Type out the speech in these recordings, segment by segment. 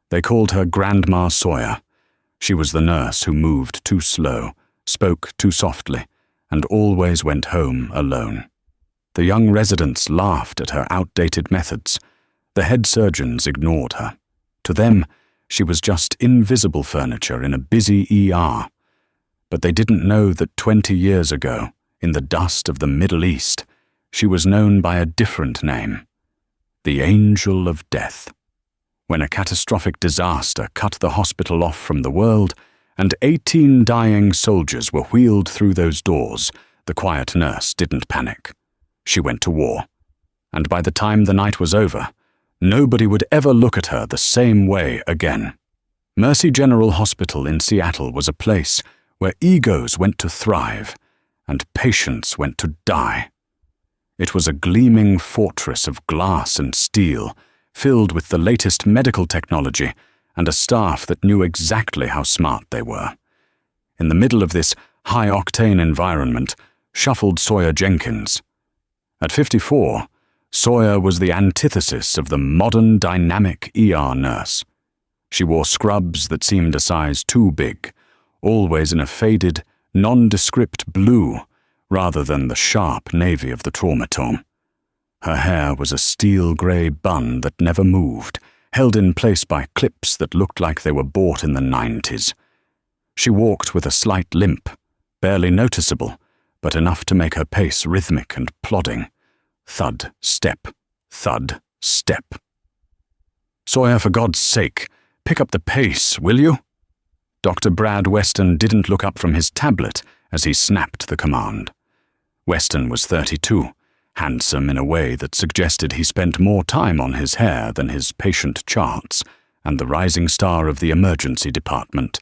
They called her Grandma Sawyer. She was the nurse who moved too slow, spoke too softly, and always went home alone. The young residents laughed at her outdated methods. The head surgeons ignored her. To them, she was just invisible furniture in a busy ER. But they didn't know that 20 years ago, in the dust of the Middle East, she was known by a different name: the Angel of Death. When a catastrophic disaster cut the hospital off from the world, and 18 dying soldiers were wheeled through those doors, the quiet nurse didn't panic. She went to war. And by the time the night was over, nobody would ever look at her the same way again. Mercy General Hospital in Seattle was a place where egos went to thrive and patients went to die. It was a gleaming fortress of glass and steel, filled with the latest medical technology and a staff that knew exactly how smart they were. In the middle of this high-octane environment shuffled Sawyer Jenkins. At 54, Sawyer was the antithesis of the modern dynamic ER nurse. She wore scrubs that seemed a size too big, always in a faded, nondescript blue rather than the sharp navy of the traumatome. Her hair was a steel-grey bun that never moved, held in place by clips that looked like they were bought in the 90s. She walked with a slight limp, barely noticeable, but enough to make her pace rhythmic and plodding. Thud, step, thud, step. "Sawyer, for God's sake, pick up the pace, will you?" Dr. Brad Weston didn't look up from his tablet as he snapped the command. Weston was 32, handsome in a way that suggested he spent more time on his hair than his patient charts, and the rising star of the emergency department.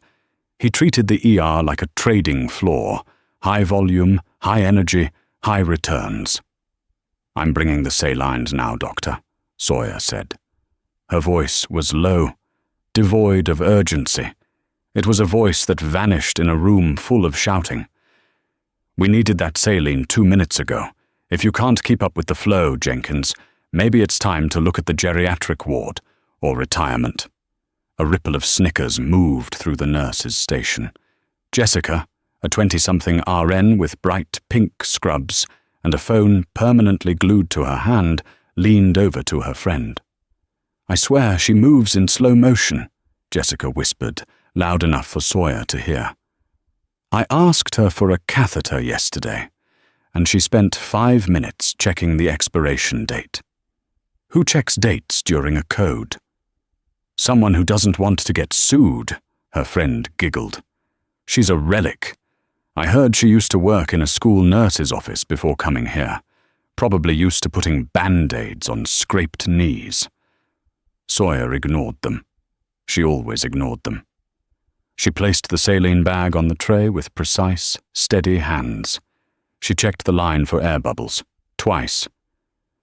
He treated the ER like a trading floor: high volume, high energy, high returns. "I'm bringing the salines now, Doctor," Sawyer said. Her voice was low, devoid of urgency. It was a voice that vanished in a room full of shouting. "We needed that saline 2 minutes ago. If you can't keep up with the flow, Jenkins, maybe it's time to look at the geriatric ward or retirement." A ripple of snickers moved through the nurse's station. Jessica, a 20-something RN with bright pink scrubs and a phone permanently glued to her hand, leaned over to her friend. "I swear she moves in slow motion," Jessica whispered, loud enough for Sawyer to hear. "I asked her for a catheter yesterday, and she spent 5 minutes checking the expiration date." "Who checks dates during a code?" "Someone who doesn't want to get sued," her friend giggled. "She's a relic. I heard she used to work in a school nurse's office before coming here, probably used to putting Band-Aids on scraped knees." Sawyer ignored them. She always ignored them. She placed the saline bag on the tray with precise, steady hands. She checked the line for air bubbles, twice.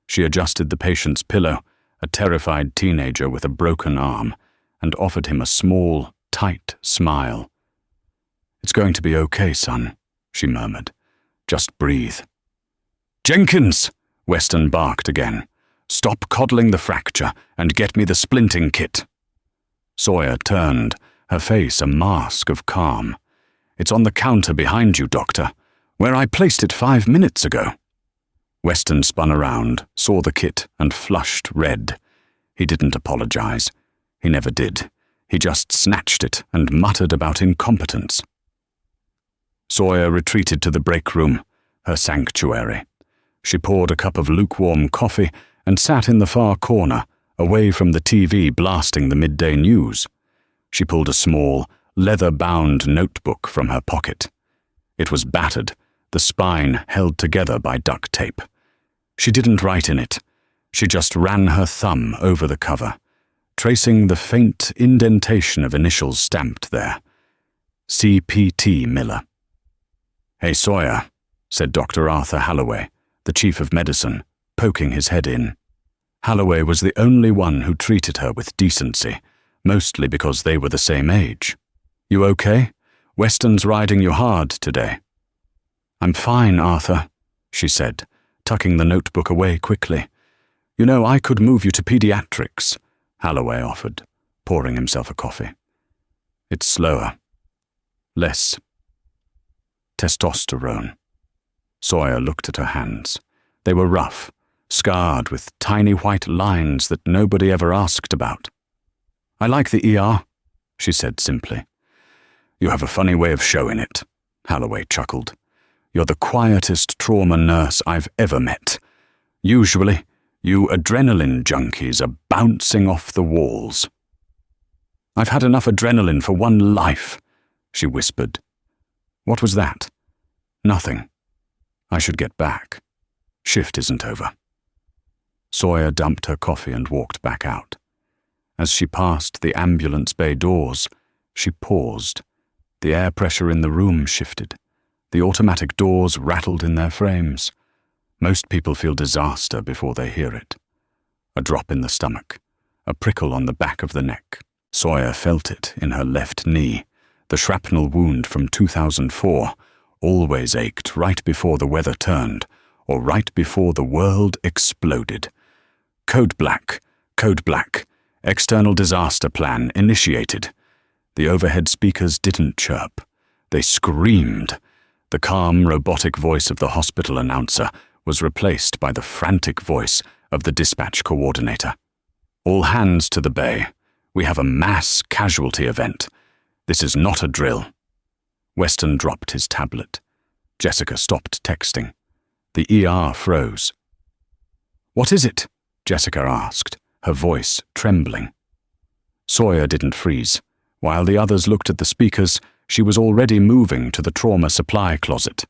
She adjusted the patient's pillow, a terrified teenager with a broken arm, and offered him a small, tight smile. "It's going to be okay, son," she murmured. "Just breathe." "Jenkins!" Weston barked again. "Stop coddling the fracture and get me the splinting kit." Sawyer turned, her face a mask of calm. "It's on the counter behind you, Doctor, where I placed it 5 minutes ago." Weston spun around, saw the kit, and flushed red. He didn't apologize. He never did. He just snatched it and muttered about incompetence. Sawyer retreated to the break room, her sanctuary. She poured a cup of lukewarm coffee and sat in the far corner, away from the TV blasting the midday news. She pulled a small, leather-bound notebook from her pocket. It was battered, the spine held together by duct tape. She didn't write in it. She just ran her thumb over the cover, tracing the faint indentation of initials stamped there. C.P.T. Miller. "Hey, Sawyer," said Dr. Arthur Halloway, the chief of medicine, poking his head in. Halloway was the only one who treated her with decency, mostly because they were the same age. "You okay? Weston's riding you hard today." "I'm fine, Arthur," she said, tucking the notebook away quickly. "You know, I could move you to pediatrics," Halloway offered, pouring himself a coffee. It's slower. Less testosterone. Sawyer looked at her hands. They were rough, scarred with tiny white lines that nobody ever asked about. "I like the ER," she said simply. "You have a funny way of showing it," Holloway chuckled. "You're the quietest trauma nurse I've ever met. Usually, you adrenaline junkies are bouncing off the walls." "I've had enough adrenaline for one life," she whispered. "What was that?" "Nothing. I should get back. Shift isn't over." Sawyer dumped her coffee and walked back out. As she passed the ambulance bay doors, she paused. The air pressure in the room shifted. The automatic doors rattled in their frames. Most people feel disaster before they hear it. A drop in the stomach, a prickle on the back of the neck. Sawyer felt it in her left knee. The shrapnel wound from 2004 always ached right before the weather turned, or right before the world exploded. Code black, code black. External disaster plan initiated. The overhead speakers didn't chirp. They screamed. The calm, robotic voice of the hospital announcer was replaced by the frantic voice of the dispatch coordinator. "All hands to the bay. We have a mass casualty event. This is not a drill." Weston dropped his tablet. Jessica stopped texting. The ER froze. "What is it?" Jessica asked, her voice trembling. Sawyer didn't freeze. While the others looked at the speakers, she was already moving to the trauma supply closet.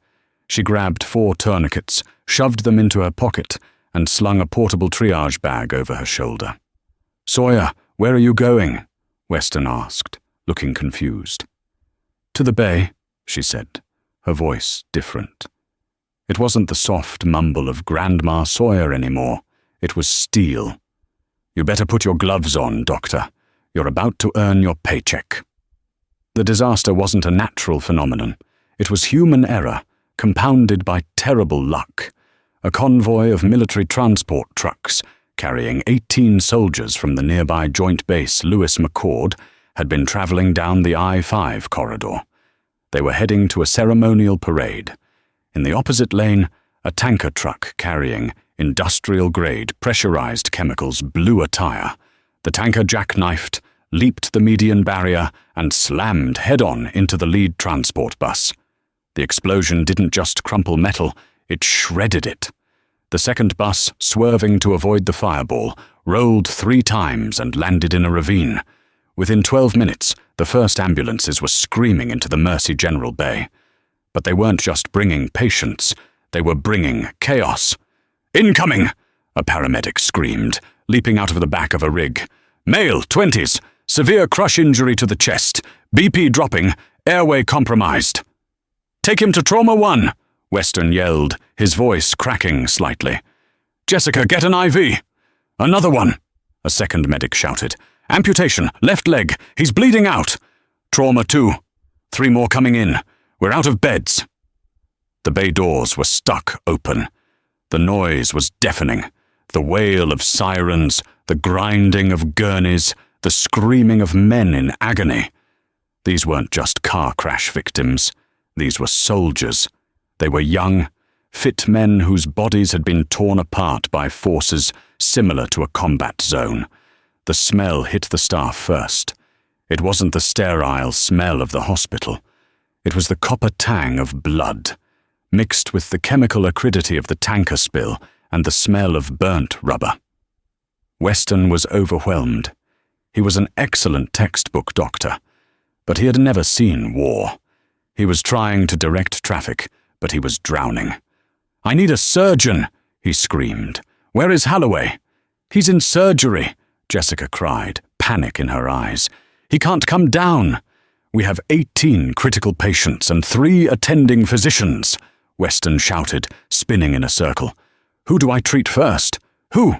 She grabbed 4 tourniquets, shoved them into her pocket, and slung a portable triage bag over her shoulder. "Sawyer, where are you going?" Weston asked, looking confused. "To the bay," she said, her voice different. It wasn't the soft mumble of Grandma Sawyer anymore. It was steel. "You better put your gloves on, Doctor. You're about to earn your paycheck." The disaster wasn't a natural phenomenon. It was human error, compounded by terrible luck. A convoy of military transport trucks, carrying 18 soldiers from the nearby Joint Base Lewis McChord, had been traveling down the I-5 corridor. They were heading to a ceremonial parade. In the opposite lane, a tanker truck carrying industrial-grade pressurized chemicals blew a tire. The tanker jackknifed, leaped the median barrier, and slammed head-on into the lead transport bus. The explosion didn't just crumple metal, it shredded it. The second bus, swerving to avoid the fireball, rolled 3 times and landed in a ravine. Within 12 minutes, the first ambulances were screaming into the Mercy General Bay. But they weren't just bringing patients, they were bringing chaos. "Incoming!" a paramedic screamed, leaping out of the back of a rig. "Male, 20s, severe crush injury to the chest, BP dropping, airway compromised." "Take him to Trauma 1, Weston yelled, his voice cracking slightly. "Jessica, get an IV." "Another one," a second medic shouted. "Amputation, left leg, he's bleeding out." "Trauma 2, 3 more coming in. We're out of beds." The bay doors were stuck open. The noise was deafening. The wail of sirens, the grinding of gurneys, the screaming of men in agony. These weren't just car crash victims. These were soldiers. They were young, fit men whose bodies had been torn apart by forces similar to a combat zone. The smell hit the staff first. It wasn't the sterile smell of the hospital. It was the copper tang of blood, mixed with the chemical acridity of the tanker spill and the smell of burnt rubber. Weston was overwhelmed. He was an excellent textbook doctor, but he had never seen war. He was trying to direct traffic, but he was drowning. "I need a surgeon," he screamed. "Where is Holloway?" "He's in surgery," Jessica cried, panic in her eyes. "He can't come down." "We have 18 critical patients and 3 attending physicians," Weston shouted, spinning in a circle. "Who do I treat first? Who?"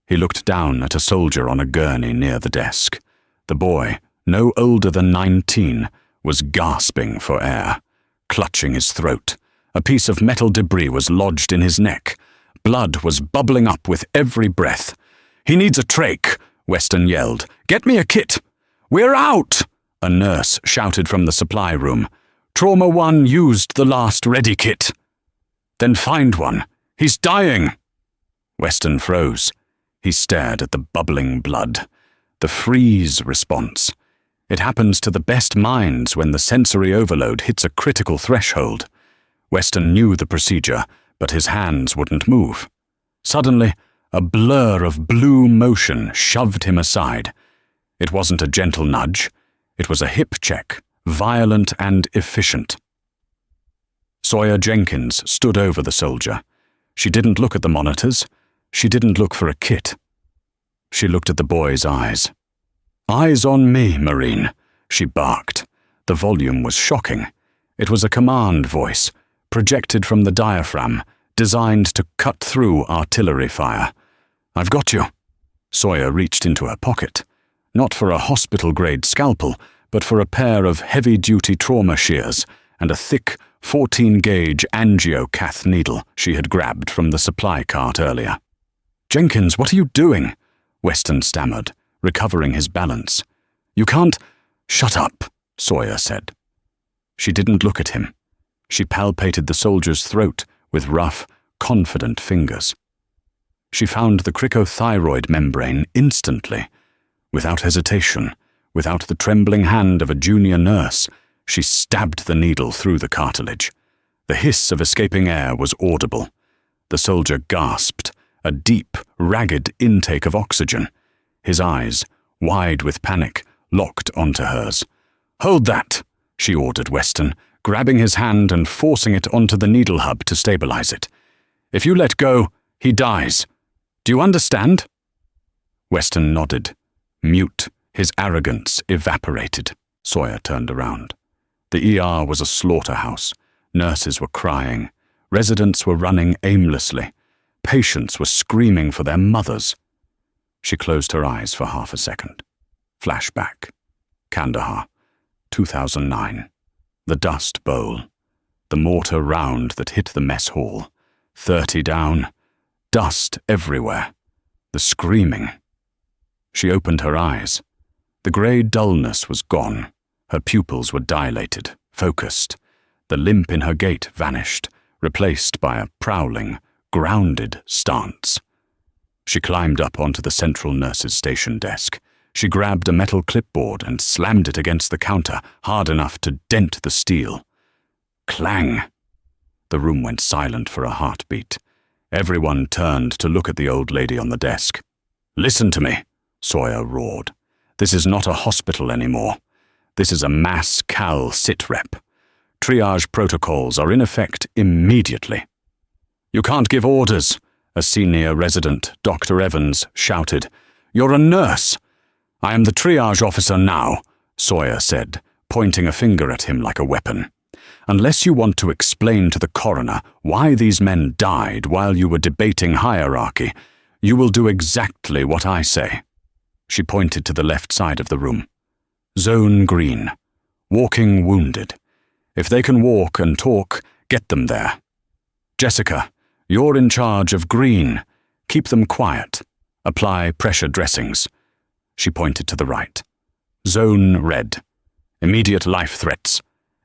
He looked down at a soldier on a gurney near the desk. The boy, no older than 19, was gasping for air, clutching his throat. A piece of metal debris was lodged in his neck. Blood was bubbling up with every breath. "He needs a trach," Weston yelled. "Get me a kit!" "We're out!" a nurse shouted from the supply room. "Trauma 1 used the last ready kit." "Then find one. He's dying." Weston froze. He stared at the bubbling blood. The freeze response. It happens to the best minds when the sensory overload hits a critical threshold. Weston knew the procedure, but his hands wouldn't move. Suddenly, a blur of blue motion shoved him aside. It wasn't a gentle nudge. It was a hip check, violent and efficient. Sawyer Jenkins stood over the soldier. She didn't look at the monitors. She didn't look for a kit. She looked at the boy's eyes. "Eyes on me, Marine," she barked. The volume was shocking. It was a command voice, projected from the diaphragm, designed to cut through artillery fire. "I've got you." Sawyer reached into her pocket, not for a hospital-grade scalpel, but for a pair of heavy-duty trauma shears and a thick 14-gauge angiocath needle she had grabbed from the supply cart earlier. "Jenkins, what are you doing?" Weston stammered, recovering his balance. "You can't—" "Shut up," Sawyer said. She didn't look at him. She palpated the soldier's throat with rough, confident fingers. She found the cricothyroid membrane instantly. Without hesitation, without the trembling hand of a junior nurse, she stabbed the needle through the cartilage. The hiss of escaping air was audible. The soldier gasped, a deep, ragged intake of oxygen. His eyes, wide with panic, locked onto hers. "Hold that," she ordered Weston, grabbing his hand and forcing it onto the needle hub to stabilize it. "If you let go, he dies. Do you understand?" Weston nodded. Mute, his arrogance evaporated. Sawyer turned around. The ER was a slaughterhouse. Nurses were crying. Residents were running aimlessly. Patients were screaming for their mothers. She closed her eyes for half a second. Flashback. Kandahar, 2009. The Dust Bowl. The mortar round that hit the mess hall. 30 down. Dust everywhere. The screaming. She opened her eyes. The grey dullness was gone. Her pupils were dilated, focused. The limp in her gait vanished, replaced by a prowling, grounded stance. She climbed up onto the central nurse's station desk. She grabbed a metal clipboard and slammed it against the counter hard enough to dent the steel. Clang! The room went silent for a heartbeat. Everyone turned to look at the old lady on the desk. "Listen to me," Sawyer roared. "This is not a hospital anymore. This is a mass cal sitrep. Triage protocols are in effect immediately." "You can't give orders," a senior resident, Dr. Evans, shouted. "You're a nurse." "I am the triage officer now," Sawyer said, pointing a finger at him like a weapon. "Unless you want to explain to the coroner why these men died while you were debating hierarchy, you will do exactly what I say." She pointed to the left side of the room. "Zone green. Walking wounded. If they can walk and talk, get them there. Jessica, you're in charge of green. Keep them quiet. Apply pressure dressings." She pointed to the right. "Zone red. Immediate life threats.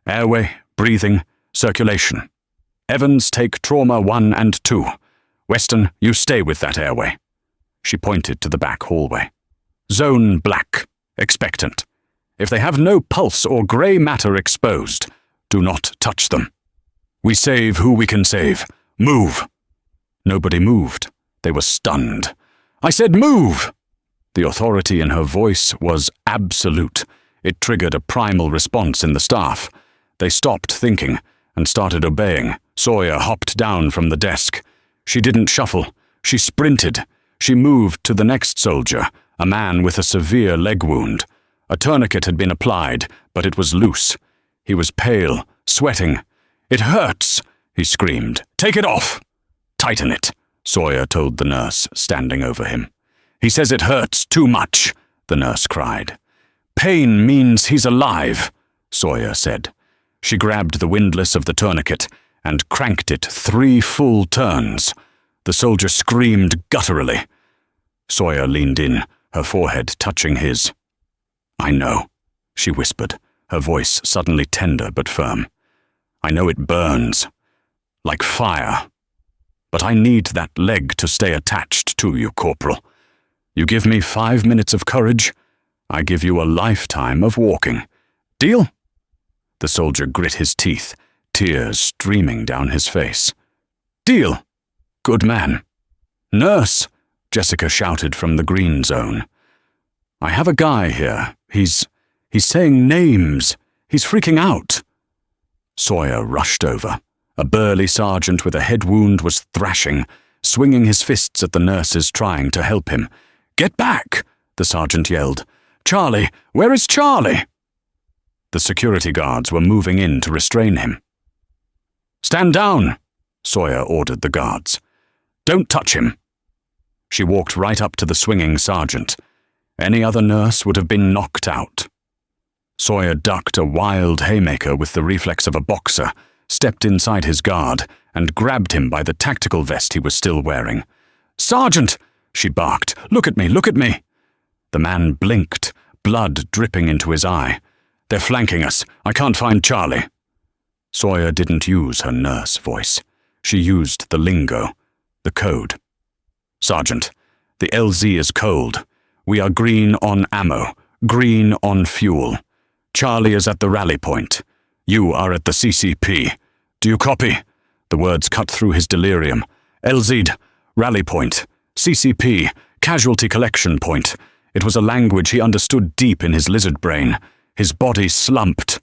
Airway, breathing, circulation. Evans, take trauma 1 and 2. Weston, you stay with that airway." She pointed to the back hallway. "Zone black. Expectant. If they have no pulse or grey matter exposed, do not touch them. We save who we can save. Move." Nobody moved. They were stunned. "I said move!" The authority in her voice was absolute. It triggered a primal response in the staff. They stopped thinking and started obeying. Sawyer hopped down from the desk. She didn't shuffle. She sprinted. She moved to the next soldier, a man with a severe leg wound. A tourniquet had been applied, but it was loose. He was pale, sweating. "It hurts," he screamed. "Take it off." "Tighten it," Sawyer told the nurse, standing over him. "He says it hurts too much," the nurse cried. "Pain means he's alive," Sawyer said. She grabbed the windlass of the tourniquet and cranked it 3 full turns. The soldier screamed gutturally. Sawyer leaned in, her forehead touching his. "I know," she whispered, her voice suddenly tender but firm. "I know it burns, like fire. But I need that leg to stay attached to you, Corporal. You give me 5 minutes of courage, I give you a lifetime of walking. Deal?" The soldier grit his teeth, tears streaming down his face. "Deal. Good man." "Nurse," Jessica shouted from the green zone. "I have a guy here. He's saying names. He's freaking out." Sawyer rushed over. A burly sergeant with a head wound was thrashing, swinging his fists at the nurses trying to help him. "Get back!" the sergeant yelled. "Charlie! Where is Charlie?" The security guards were moving in to restrain him. "Stand down!" Sawyer ordered the guards. "Don't touch him." She walked right up to the swinging sergeant. Any other nurse would have been knocked out. Sawyer ducked a wild haymaker with the reflex of a boxer, stepped inside his guard, and grabbed him by the tactical vest he was still wearing. "Sergeant!" she barked. "Look at me, look at me!" The man blinked, blood dripping into his eye. "They're flanking us. I can't find Charlie." Sawyer didn't use her nurse voice. She used the lingo, the code. "Sergeant, the LZ is cold. We are green on ammo, green on fuel. Charlie is at the rally point. You are at the CCP. Do you copy?" The words cut through his delirium. "LZ, rally point. CCP, casualty collection point." It was a language he understood deep in his lizard brain. His body slumped.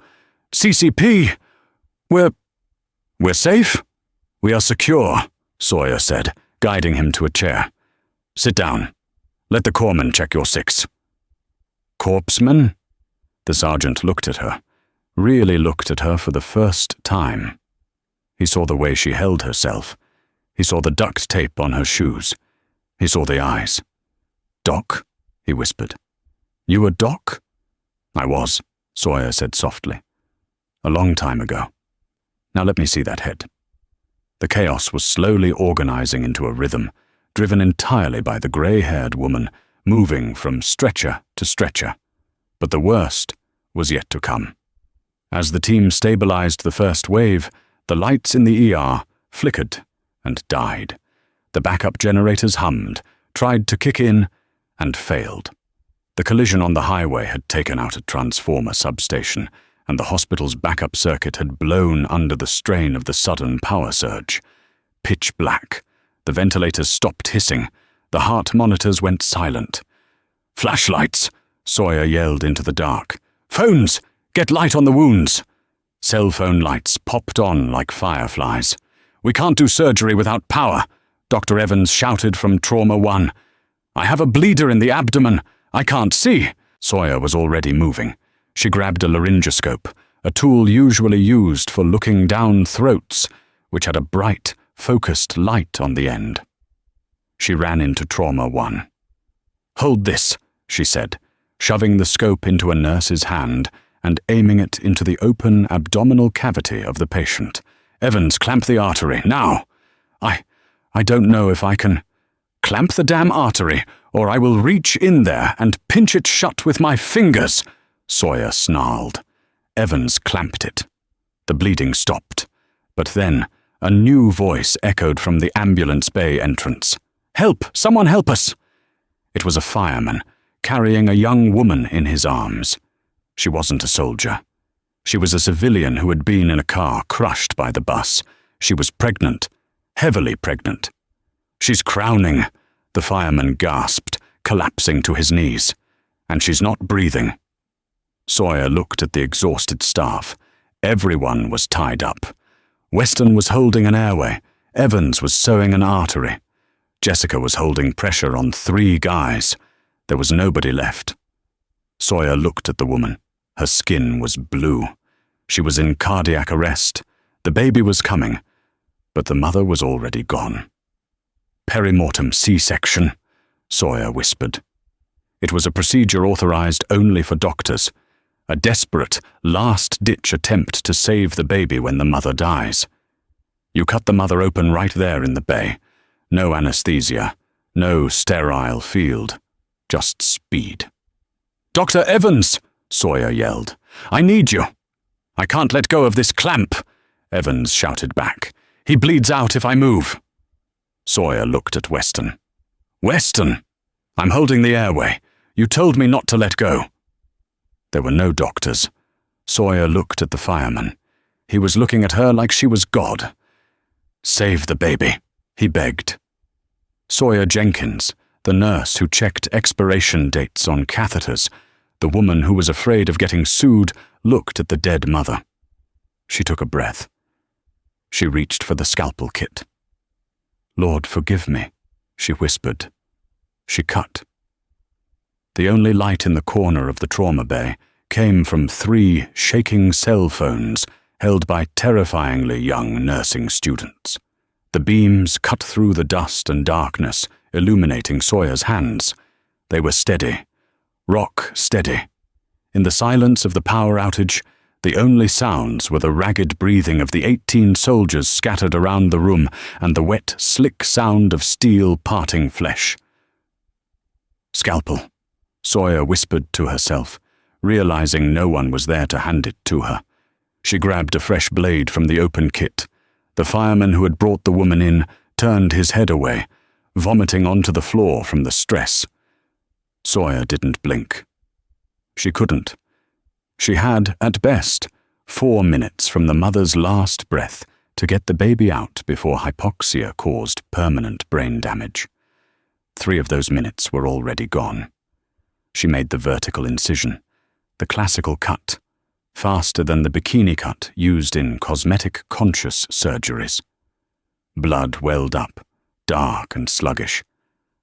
"CCP! We're safe?" "We are secure," Sawyer said, guiding him to a chair. "Sit down. Let the corpsman check your 6. "Corpsman?" The sergeant looked at her, really looked at her for the first time. He saw the way she held herself. He saw the duct tape on her shoes. He saw the eyes. "Doc?" he whispered. "You a doc?" "I was," Sawyer said softly. "A long time ago. Now let me see that head." The chaos was slowly organizing into a rhythm, driven entirely by the grey-haired woman, moving from stretcher to stretcher. But the worst was yet to come. As the team stabilized the first wave, the lights in the ER flickered and died. The backup generators hummed, tried to kick in, and failed. The collision on the highway had taken out a transformer substation, and the hospital's backup circuit had blown under the strain of the sudden power surge. Pitch black. The ventilators stopped hissing. The heart monitors went silent. "Flashlights!" Sawyer yelled into the dark. "Phones! Get light on the wounds!" Cell phone lights popped on like fireflies. "We can't do surgery without power," Dr. Evans shouted from Trauma 1. "I have a bleeder in the abdomen. I can't see." Sawyer was already moving. She grabbed a laryngoscope, a tool usually used for looking down throats, which had a bright, focused light on the end. She ran into Trauma 1. "Hold this," she said, shoving the scope into a nurse's hand and aiming it into the open abdominal cavity of the patient. "Evans, clamp the artery, now!" I don't know if I can." "Clamp the damn artery, or I will reach in there and pinch it shut with my fingers," Sawyer snarled. Evans clamped it. The bleeding stopped. But then, a new voice echoed from the ambulance bay entrance. "Help! Someone help us!" It was a fireman, carrying a young woman in his arms. She wasn't a soldier. She was a civilian who had been in a car crushed by the bus. She was pregnant, heavily pregnant. "She's crowning," the fireman gasped, collapsing to his knees. "And she's not breathing." Sawyer looked at the exhausted staff. Everyone was tied up. Weston was holding an airway. Evans was sewing an artery. Jessica was holding pressure on 3 guys. There was nobody left. Sawyer looked at the woman. Her skin was blue. She was in cardiac arrest. The baby was coming, but the mother was already gone. "Perimortem C-section," Sawyer whispered. It was a procedure authorized only for doctors. A desperate, last-ditch attempt to save the baby when the mother dies. You cut the mother open right there in the bay. No anesthesia, no sterile field, just speed. "Dr. Evans!" Sawyer yelled. "I need you." "I can't let go of this clamp," Evans shouted back. "He bleeds out if I move." Sawyer looked at Weston. "Weston! I'm holding the airway. You told me not to let go." There were no doctors. Sawyer looked at the fireman. He was looking at her like she was God. "Save the baby," he begged. Sawyer Jenkins, the nurse who checked expiration dates on catheters, the woman who was afraid of getting sued, looked at the dead mother. She took a breath. She reached for the scalpel kit. "Lord, forgive me," she whispered. She cut. The only light in the corner of the trauma bay came from 3 shaking cell phones held by terrifyingly young nursing students. The beams cut through the dust and darkness, illuminating Sawyer's hands. They were steady, rock steady. In the silence of the power outage, the only sounds were the ragged breathing of the 18 soldiers scattered around the room and the wet, slick sound of steel parting flesh. "Scalpel," Sawyer whispered to herself, realizing no one was there to hand it to her. She grabbed a fresh blade from the open kit. The fireman who had brought the woman in turned his head away, vomiting onto the floor from the stress. Sawyer didn't blink. She couldn't. She had, at best, 4 minutes from the mother's last breath to get the baby out before hypoxia caused permanent brain damage. 3 of those minutes were already gone. She made the vertical incision, the classical cut, faster than the bikini cut used in cosmetic-conscious surgeries. Blood welled up, dark and sluggish.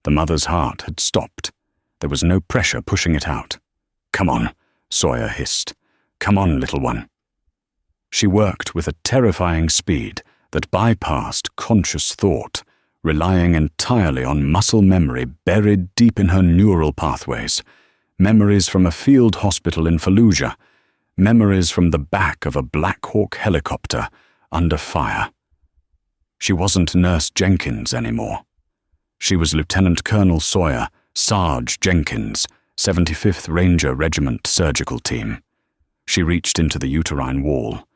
The mother's heart had stopped. There was no pressure pushing it out. "Come on," Sawyer hissed. "Come on, little one." She worked with a terrifying speed that bypassed conscious thought, relying entirely on muscle memory buried deep in her neural pathways. Memories from a field hospital in Fallujah, memories from the back of a Black Hawk helicopter under fire. She wasn't Nurse Jenkins anymore. She was Lieutenant Colonel Sawyer, Sarge Jenkins, 75th Ranger Regiment Surgical Team. She reached into the uterine wall.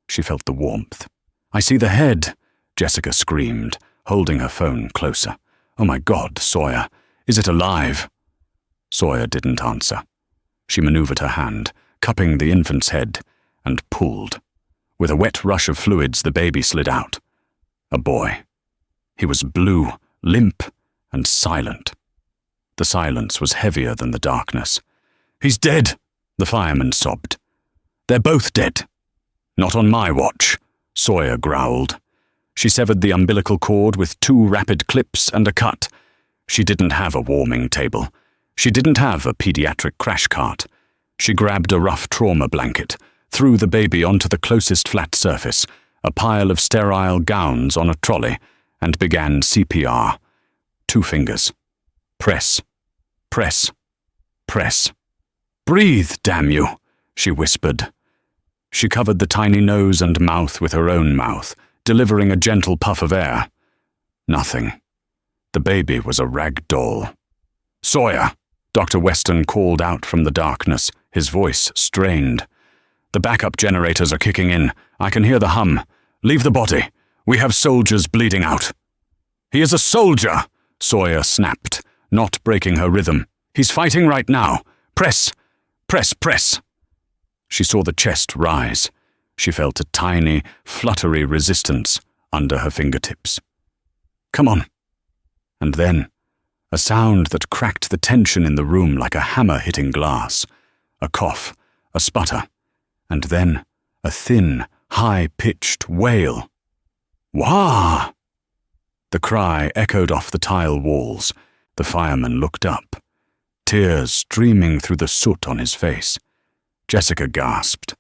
She felt the warmth. "I see the head," Jessica screamed, holding her phone closer. "Oh my God, Sawyer, is it alive?" Sawyer didn't answer. She maneuvered her hand, cupping the infant's head, and pulled. With a wet rush of fluids, the baby slid out. A boy. He was blue, limp, and silent. The silence was heavier than the darkness. "He's dead," the fireman sobbed. "They're both dead." "Not on my watch," Sawyer growled. She severed the umbilical cord with 2 rapid clips and a cut. She didn't have a warming table. She didn't have a pediatric crash cart. She grabbed a rough trauma blanket, threw the baby onto the closest flat surface, a pile of sterile gowns on a trolley, and began CPR. 2 fingers. Press. Press. Press. "Breathe, damn you," she whispered. She covered the tiny nose and mouth with her own mouth, delivering a gentle puff of air. Nothing. The baby was a rag doll. "Sawyer," Dr. Weston called out from the darkness, his voice strained. "The backup generators are kicking in. I can hear the hum. Leave the body. We have soldiers bleeding out." "He is a soldier," Sawyer snapped, not breaking her rhythm. "He's fighting right now. Press. Press, press." She saw the chest rise. She felt a tiny, fluttery resistance under her fingertips. "Come on." And then, a sound that cracked the tension in the room like a hammer hitting glass. A cough, a sputter, and then a thin, high-pitched wail. "Wah!" The cry echoed off the tile walls. The fireman looked up, tears streaming through the soot on his face. Jessica gasped.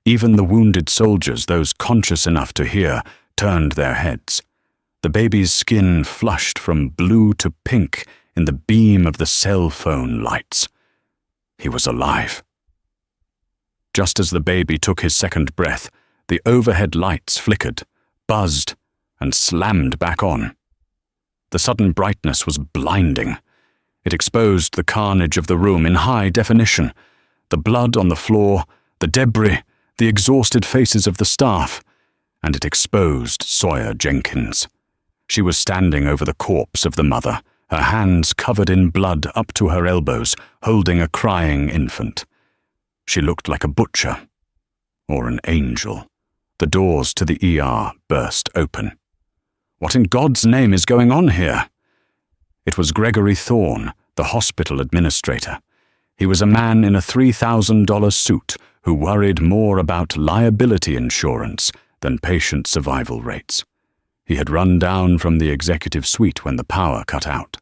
Even the wounded soldiers, those conscious enough to hear, turned their heads. The baby's skin flushed from blue to pink in the beam of the cell phone lights. He was alive. Just as the baby took his second breath, the overhead lights flickered, buzzed, and slammed back on. The sudden brightness was blinding. It exposed the carnage of the room in high definition. The blood on the floor, the debris, the exhausted faces of the staff, and it exposed Sawyer Jenkins. She was standing over the corpse of the mother, her hands covered in blood up to her elbows, holding a crying infant. She looked like a butcher, or an angel. The doors to the ER burst open. What in God's name is going on here? It was Gregory Thorne, the hospital administrator. He was a man in a $3,000 suit who worried more about liability insurance than patient survival rates. He had run down from the executive suite when the power cut out.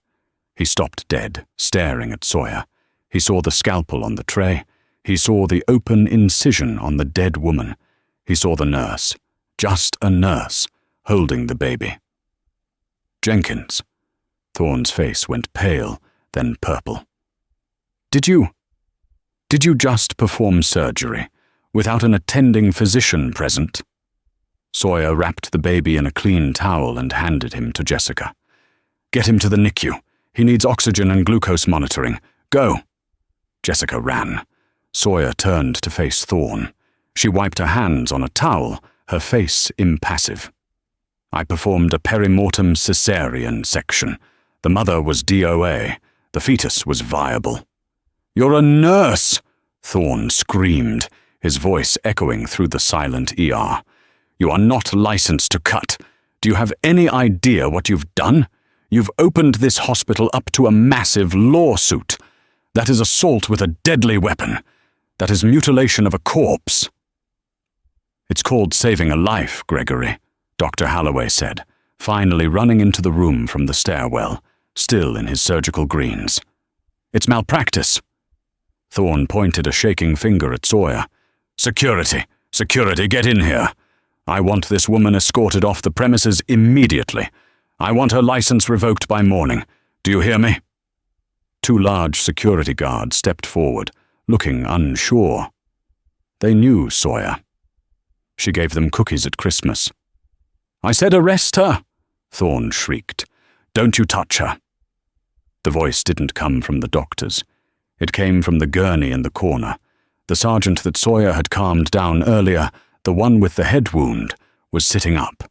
He stopped dead, staring at Sawyer. He saw the scalpel on the tray. He saw the open incision on the dead woman. He saw the nurse, just a nurse, holding the baby. Jenkins. Thorne's face went pale, then purple. Did you just perform surgery without an attending physician present? Sawyer wrapped the baby in a clean towel and handed him to Jessica. Get him to the NICU. He needs oxygen and glucose monitoring. Go. Jessica ran. Sawyer turned to face Thorne. She wiped her hands on a towel, her face impassive. I performed a perimortem cesarean section. The mother was DOA. The fetus was viable. You're a nurse! Thorne screamed, his voice echoing through the silent ER. You are not licensed to cut. Do you have any idea what you've done? You've opened this hospital up to a massive lawsuit. That is assault with a deadly weapon. That is mutilation of a corpse. It's called saving a life, Gregory, Dr. Holloway said, finally running into the room from the stairwell, still in his surgical greens. It's malpractice. Thorne pointed a shaking finger at Sawyer. Security, get in here. I want this woman escorted off the premises immediately. I want her license revoked by morning. Do you hear me? Two large security guards stepped forward, looking unsure. They knew Sawyer. She gave them cookies at Christmas. I said arrest her, Thorne shrieked. Don't you touch her. The voice didn't come from the doctors. It came from the gurney in the corner. The sergeant that Sawyer had calmed down earlier, the one with the head wound, was sitting up.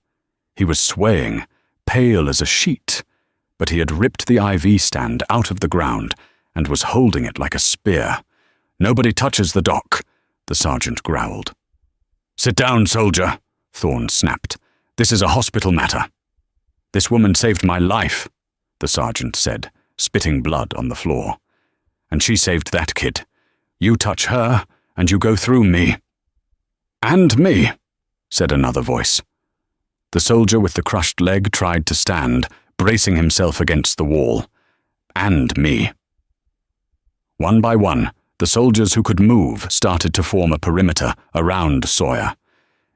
He was swaying, pale as a sheet, but he had ripped the IV stand out of the ground and was holding it like a spear. Nobody touches the doc, the sergeant growled. Sit down, soldier, Thorne snapped. This is a hospital matter. This woman saved my life, the sergeant said, spitting blood on the floor. And she saved that kid. You touch her, and you go through me. And me, said another voice. The soldier with the crushed leg tried to stand, bracing himself against the wall. And me. One by one, the soldiers who could move started to form a perimeter around Sawyer.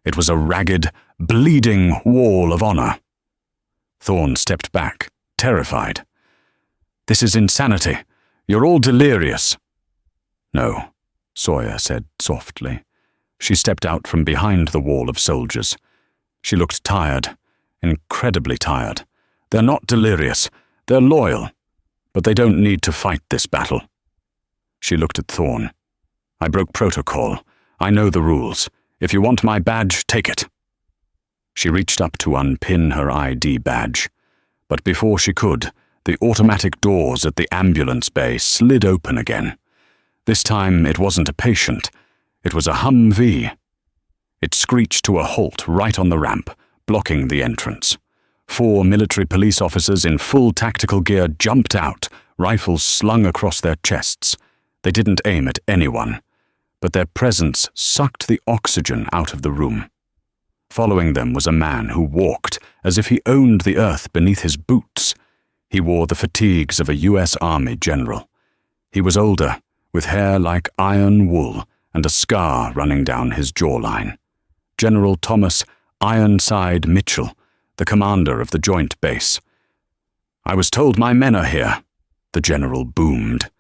It was a ragged, bleeding wall of honor. Thorne stepped back, terrified. This is insanity. You're all delirious. No, Sawyer said softly. She stepped out from behind the wall of soldiers. She looked tired, incredibly tired. They're not delirious. They're loyal. But they don't need to fight this battle. She looked at Thorne. I broke protocol. I know the rules. If you want my badge, take it. She reached up to unpin her ID badge. But before she could, the automatic doors at the ambulance bay slid open again. This time it wasn't a patient. It was a Humvee. It screeched to a halt right on the ramp, blocking the entrance. 4 military police officers in full tactical gear jumped out, rifles slung across their chests. They didn't aim at anyone, but their presence sucked the oxygen out of the room. Following them was a man who walked as if he owned the earth beneath his boots. He wore the fatigues of a U.S. Army general. He was older, with hair like iron wool and a scar running down his jawline. General Thomas Ironside Mitchell, the commander of the Joint Base. I was told my men are here, the general boomed.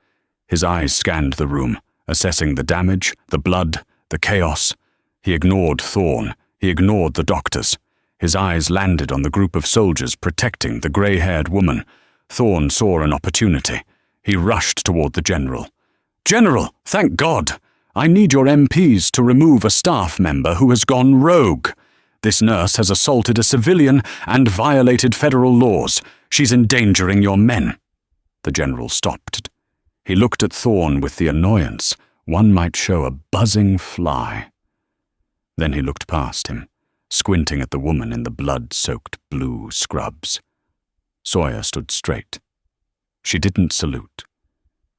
His eyes scanned the room, assessing the damage, the blood, the chaos. He ignored Thorne. He ignored the doctors. His eyes landed on the group of soldiers protecting the grey-haired woman. Thorne saw an opportunity. He rushed toward the general. "General, thank God! I need your MPs to remove a staff member who has gone rogue. This nurse has assaulted a civilian and violated federal laws. She's endangering your men." The general stopped. He looked at Thorne with the annoyance one might show a buzzing fly. Then he looked past him, squinting at the woman in the blood-soaked blue scrubs. Sawyer stood straight. She didn't salute.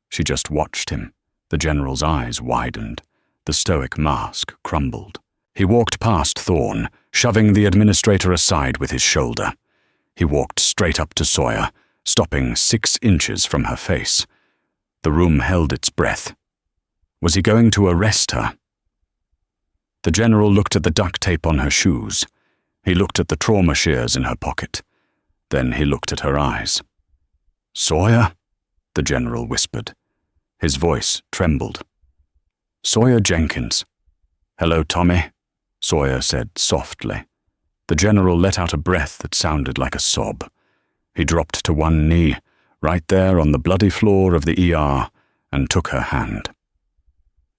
She just watched him. The general's eyes widened. The stoic mask crumbled. He walked past Thorne, shoving the administrator aside with his shoulder. He walked straight up to Sawyer, stopping 6 inches from her face. The room held its breath. Was he going to arrest her? The general looked at the duct tape on her shoes. He looked at the trauma shears in her pocket. Then he looked at her eyes. "Sawyer?" the general whispered. His voice trembled. "Sawyer Jenkins." "Hello, Tommy," Sawyer said softly. The general let out a breath that sounded like a sob. He dropped to one knee, right there on the bloody floor of the ER, and took her hand.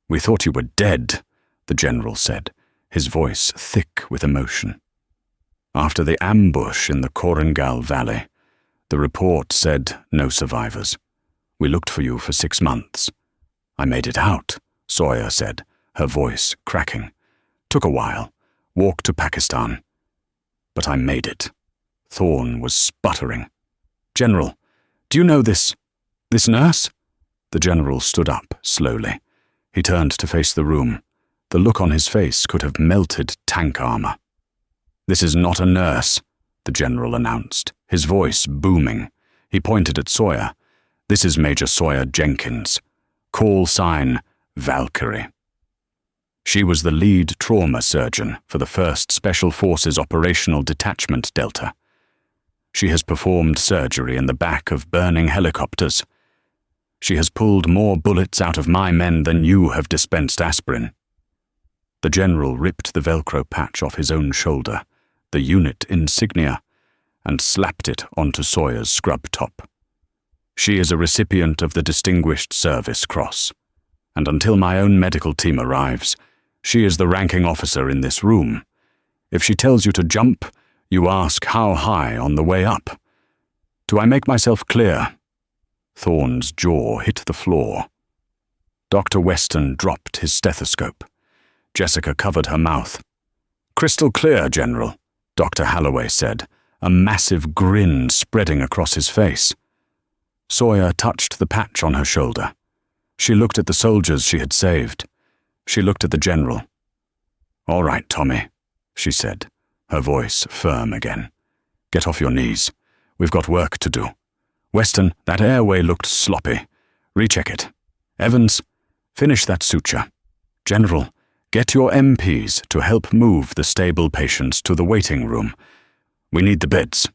"We thought you were dead," the general said, his voice thick with emotion. "After the ambush in the Korengal Valley, the report said no survivors. We looked for you for 6 months. I made it out," Sawyer said, her voice cracking. "Took a while. Walked to Pakistan. But I made it." Thorne was sputtering. "General, do you know this nurse?" The general stood up slowly. He turned to face the room. The look on his face could have melted tank armor. "This is not a nurse," the general announced, his voice booming. He pointed at Sawyer. "This is Major Sawyer Jenkins. Call sign Valkyrie." She was the lead trauma surgeon for the 1st Special Forces Operational Detachment Delta. She has performed surgery in the back of burning helicopters. She has pulled more bullets out of my men than you have dispensed aspirin. The general ripped the Velcro patch off his own shoulder, the unit insignia, and slapped it onto Sawyer's scrub top. "She is a recipient of the Distinguished Service Cross, and until my own medical team arrives, she is the ranking officer in this room. If she tells you to jump, you ask how high on the way up. Do I make myself clear?" Thorne's jaw hit the floor. Dr. Weston dropped his stethoscope. Jessica covered her mouth. "Crystal clear, General," Dr. Halloway said, a massive grin spreading across his face. Sawyer touched the patch on her shoulder. She looked at the soldiers she had saved. She looked at the general. "All right, Tommy," she said, her voice firm again. "Get off your knees. We've got work to do. Weston, that airway looked sloppy. Recheck it. Evans, finish that suture. General, get your MPs to help move the stable patients to the waiting room. We need the beds."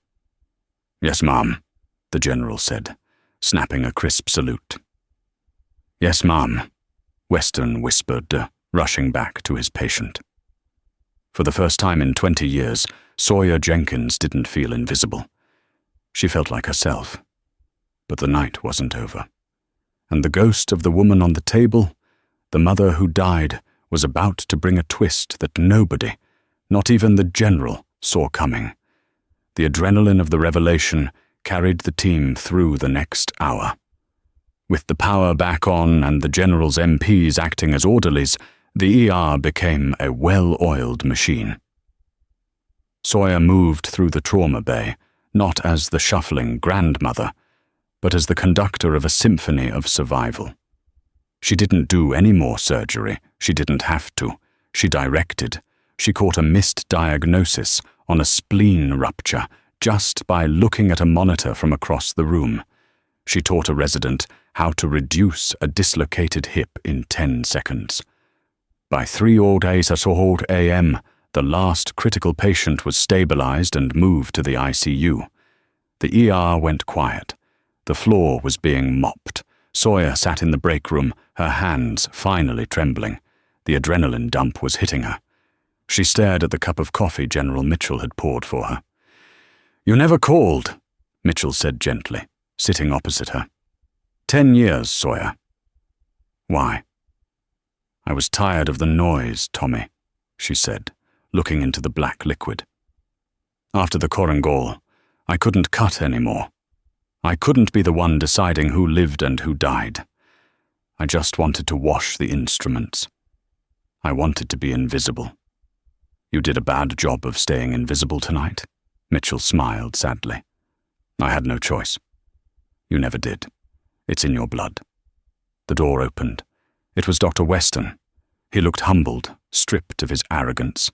"Yes, ma'am," the general said, snapping a crisp salute. "Yes, ma'am," Weston whispered, rushing back to his patient. For the first time in 20 years, Sawyer Jenkins didn't feel invisible. She felt like herself. But the night wasn't over. And the ghost of the woman on the table, the mother who died, was about to bring a twist that nobody, not even the general, saw coming. The adrenaline of the revelation carried the team through the next hour. With the power back on and the general's MPs acting as orderlies, the ER became a well-oiled machine. Sawyer moved through the trauma bay, not as the shuffling grandmother, but as the conductor of a symphony of survival. She didn't do any more surgery. She didn't have to. She directed. She caught a missed diagnosis on a spleen rupture just by looking at a monitor from across the room. She taught a resident how to reduce a dislocated hip in 10 seconds. By 3:08 a.m., the last critical patient was stabilized and moved to the ICU. The ER went quiet. The floor was being mopped. Sawyer sat in the break room, her hands finally trembling. The adrenaline dump was hitting her. She stared at the cup of coffee General Mitchell had poured for her. "You never called," Mitchell said gently, sitting opposite her. 10 years, Sawyer. Why? I was tired of the noise, Tommy, she said, looking into the black liquid. After the Korangal, I couldn't cut anymore. I couldn't be the one deciding who lived and who died. I just wanted to wash the instruments. I wanted to be invisible. You did a bad job of staying invisible tonight, Mitchell smiled sadly. I had no choice. You never did. It's in your blood. The door opened. It was Dr. Weston. He looked humbled, stripped of his arrogance.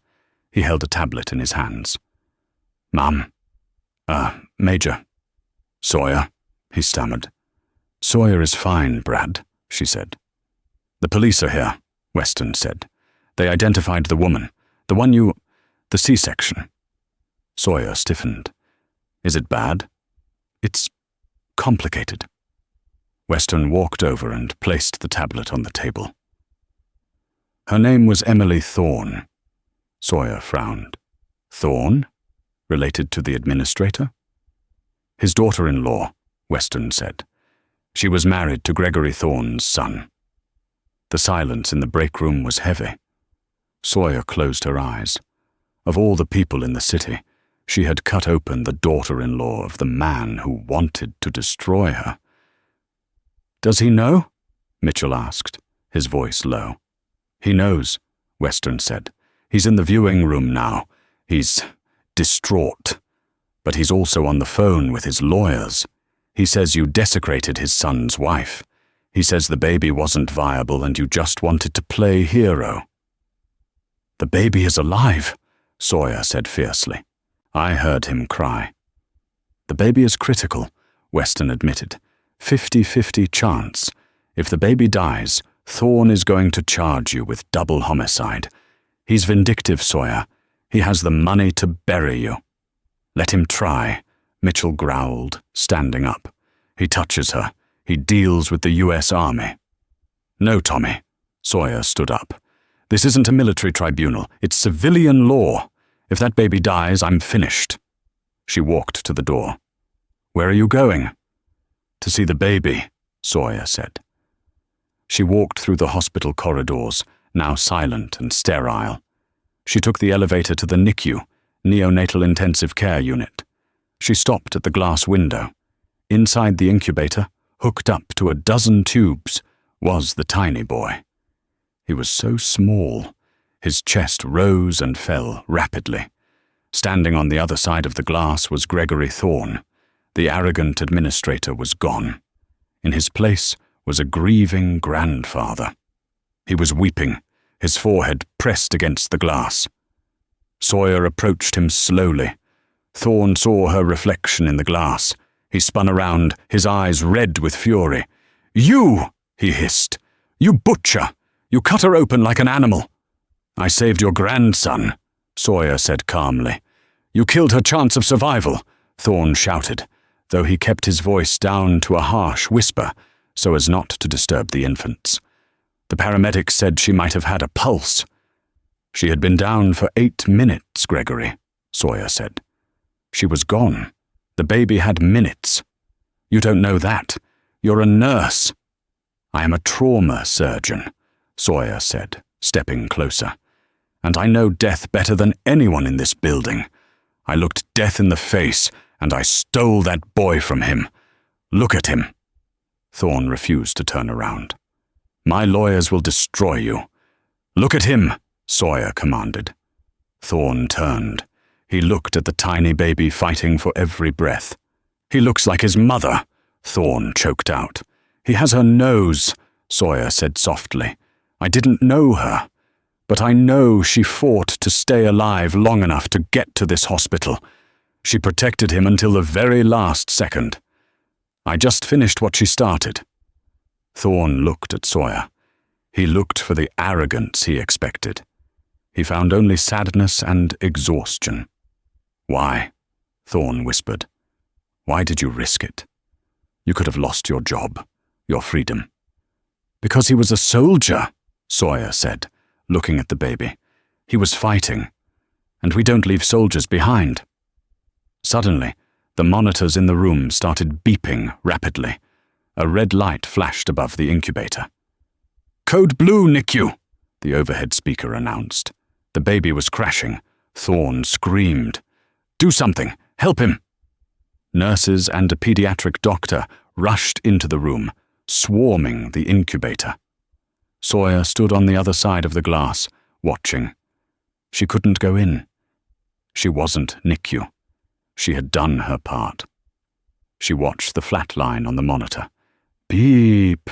He held a tablet in his hands. Ma'am. Major. Sawyer, he stammered. Sawyer is fine, Brad, she said. The police are here, Weston said. They identified the woman, the C-section. Sawyer stiffened. Is it bad? It's complicated. Weston walked over and placed the tablet on the table. Her name was Emily Thorne. Sawyer frowned. Thorne? Related to the administrator? His daughter-in-law, Weston said. She was married to Gregory Thorne's son. The silence in the break room was heavy. Sawyer closed her eyes. Of all the people in the city, she had cut open the daughter-in-law of the man who wanted to destroy her. Does he know? Mitchell asked, his voice low. He knows, Weston said. He's in the viewing room now. He's distraught. But he's also on the phone with his lawyers. He says you desecrated his son's wife. He says the baby wasn't viable and you just wanted to play hero. The baby is alive, Sawyer said fiercely. I heard him cry. The baby is critical, Weston admitted. 50-50 chance. If the baby dies, Thorne is going to charge you with double homicide. He's vindictive, Sawyer. He has the money to bury you. Let him try, Mitchell growled, standing up. He touches her. He deals with the U.S. Army. No, Tommy. Sawyer stood up. This isn't a military tribunal. It's civilian law. If that baby dies, I'm finished. She walked to the door. Where are you going? To see the baby, Sawyer said. She walked through the hospital corridors, now silent and sterile. She took the elevator to the NICU, Neonatal Intensive Care Unit. She stopped at the glass window. Inside the incubator, hooked up to a dozen tubes, was the tiny boy. He was so small. His chest rose and fell rapidly. Standing on the other side of the glass was Gregory Thorne. The arrogant administrator was gone. In his place was a grieving grandfather. He was weeping, his forehead pressed against the glass. Sawyer approached him slowly. Thorne saw her reflection in the glass. He spun around, his eyes red with fury. You, he hissed. You butcher. You cut her open like an animal. I saved your grandson, Sawyer said calmly. You killed her chance of survival, Thorne shouted, though he kept his voice down to a harsh whisper so as not to disturb the infants. The paramedics said she might have had a pulse. She had been down for 8 minutes, Gregory, Sawyer said. She was gone. The baby had minutes. You don't know that. You're a nurse. I am a trauma surgeon, Sawyer said, stepping closer. And I know death better than anyone in this building. I looked death in the face, and I stole that boy from him. Look at him. Thorne refused to turn around. My lawyers will destroy you. Look at him, Sawyer commanded. Thorne turned. He looked at the tiny baby fighting for every breath. He looks like his mother, Thorne choked out. He has her nose, Sawyer said softly. I didn't know her, but I know she fought to stay alive long enough to get to this hospital. She protected him until the very last second. I just finished what she started. Thorne looked at Sawyer. He looked for the arrogance he expected. He found only sadness and exhaustion. Why? Thorne whispered. Why did you risk it? You could have lost your job, your freedom. Because he was a soldier, Sawyer said, looking at the baby. He was fighting, and we don't leave soldiers behind. Suddenly, the monitors in the room started beeping rapidly. A red light flashed above the incubator. "Code Blue, NICU," the overhead speaker announced. The baby was crashing. Thorne screamed. "Do something! Help him!" Nurses and a pediatric doctor rushed into the room, swarming the incubator. Sawyer stood on the other side of the glass, watching. She couldn't go in. She wasn't NICU. She had done her part. She watched the flat line on the monitor. Beep.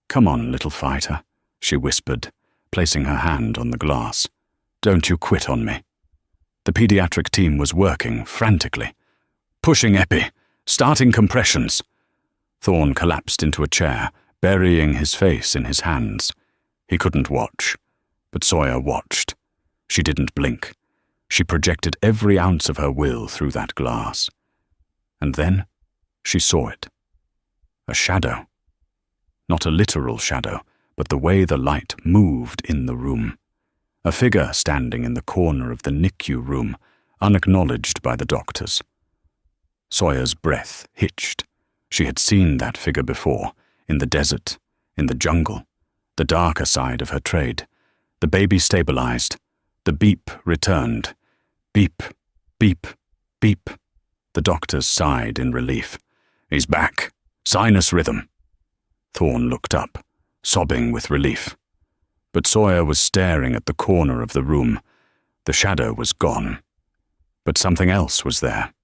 "Come on, little fighter," she whispered, placing her hand on the glass. "Don't you quit on me." The pediatric team was working frantically. "Pushing epi, starting compressions." Thorne collapsed into a chair, burying his face in his hands. He couldn't watch, but Sawyer watched. She didn't blink. She projected every ounce of her will through that glass. And then she saw it. A shadow. Not a literal shadow, but the way the light moved in the room. A figure standing in the corner of the NICU room, unacknowledged by the doctors. Sawyer's breath hitched. She had seen that figure before, in the desert, in the jungle, the darker side of her trade. The baby stabilized. The beep returned. Beep, beep, beep. The doctors sighed in relief. "He's back. Sinus rhythm." Thorne looked up, sobbing with relief. But Sawyer was staring at the corner of the room. The shadow was gone. But something else was there.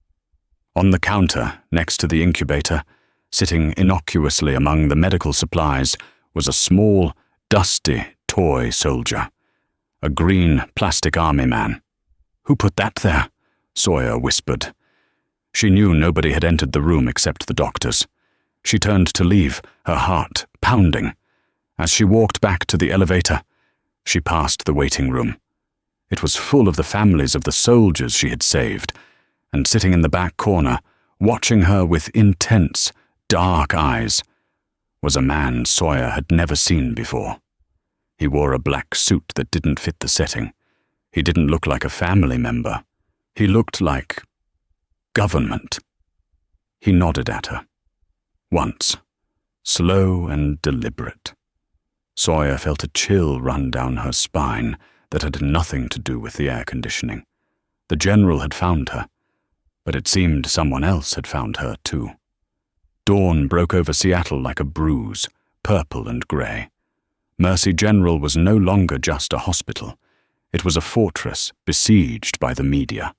On the counter, next to the incubator, sitting innocuously among the medical supplies, was a small, dusty toy soldier. A green plastic army man. "Who put that there?" Sawyer whispered. She knew nobody had entered the room except the doctors. She turned to leave, her heart pounding. As she walked back to the elevator, she passed the waiting room. It was full of the families of the soldiers she had saved, and sitting in the back corner, watching her with intense, dark eyes, was a man Sawyer had never seen before. He wore a black suit that didn't fit the setting. He didn't look like a family member. He looked like government. He nodded at her. Once, slow and deliberate. Sawyer felt a chill run down her spine that had nothing to do with the air conditioning. The general had found her, but it seemed someone else had found her too. Dawn broke over Seattle like a bruise, purple and grey. Mercy General was no longer just a hospital. It was a fortress besieged by the media.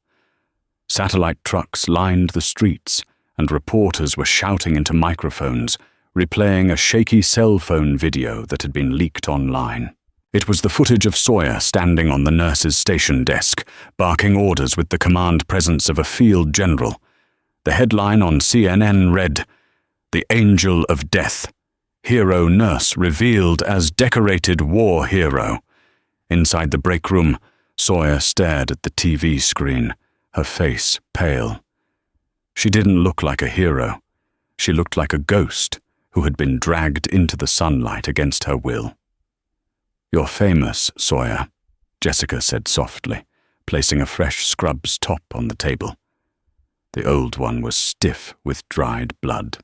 Satellite trucks lined the streets, and reporters were shouting into microphones, replaying a shaky cell phone video that had been leaked online. It was the footage of Sawyer standing on the nurse's station desk, barking orders with the command presence of a field general. The headline on CNN read, "The Angel of Death. Hero nurse revealed as decorated war hero." Inside the break room, Sawyer stared at the TV screen, her face pale. She didn't look like a hero. She looked like a ghost who had been dragged into the sunlight against her will. "You're famous, Sawyer," Jessica said softly, placing a fresh scrub's top on the table. The old one was stiff with dried blood.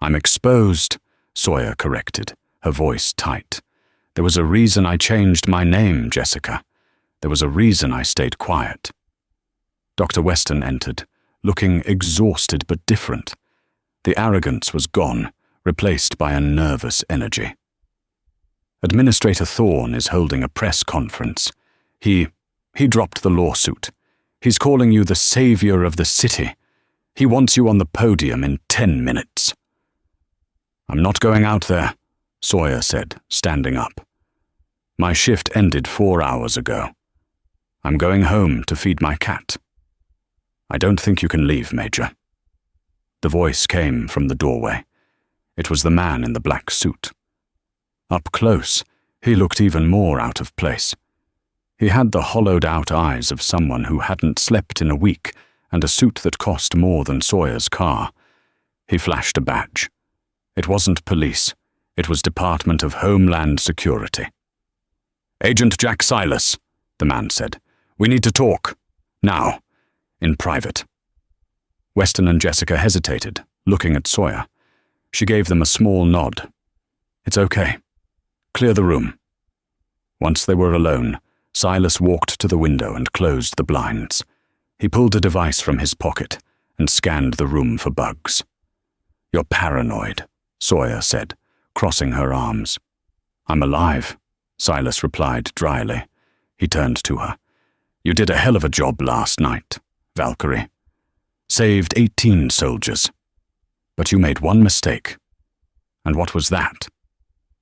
"I'm exposed," Sawyer corrected, her voice tight. "There was a reason I changed my name, Jessica. There was a reason I stayed quiet." Dr. Weston entered, looking exhausted but different. The arrogance was gone, replaced by a nervous energy. "Administrator Thorne is holding a press conference. He dropped the lawsuit. He's calling you the savior of the city. He wants you on the podium in 10 minutes. "I'm not going out there," Sawyer said, standing up. "My shift ended 4 hours ago. I'm going home to feed my cat." "I don't think you can leave, Major." The voice came from the doorway. It was the man in the black suit. Up close, he looked even more out of place. He had the hollowed-out eyes of someone who hadn't slept in a week and a suit that cost more than Sawyer's car. He flashed a badge. It wasn't police. It was Department of Homeland Security. "Agent Jack Silas," the man said. "We need to talk. Now. In private." Weston and Jessica hesitated, looking at Sawyer. She gave them a small nod. "It's okay. Clear the room." Once they were alone, Silas walked to the window and closed the blinds. He pulled a device from his pocket and scanned the room for bugs. "You're paranoid," Sawyer said, crossing her arms. "I'm alive," Silas replied dryly. He turned to her. "You did a hell of a job last night, Valkyrie. Saved 18 soldiers. But you made one mistake. And what was that?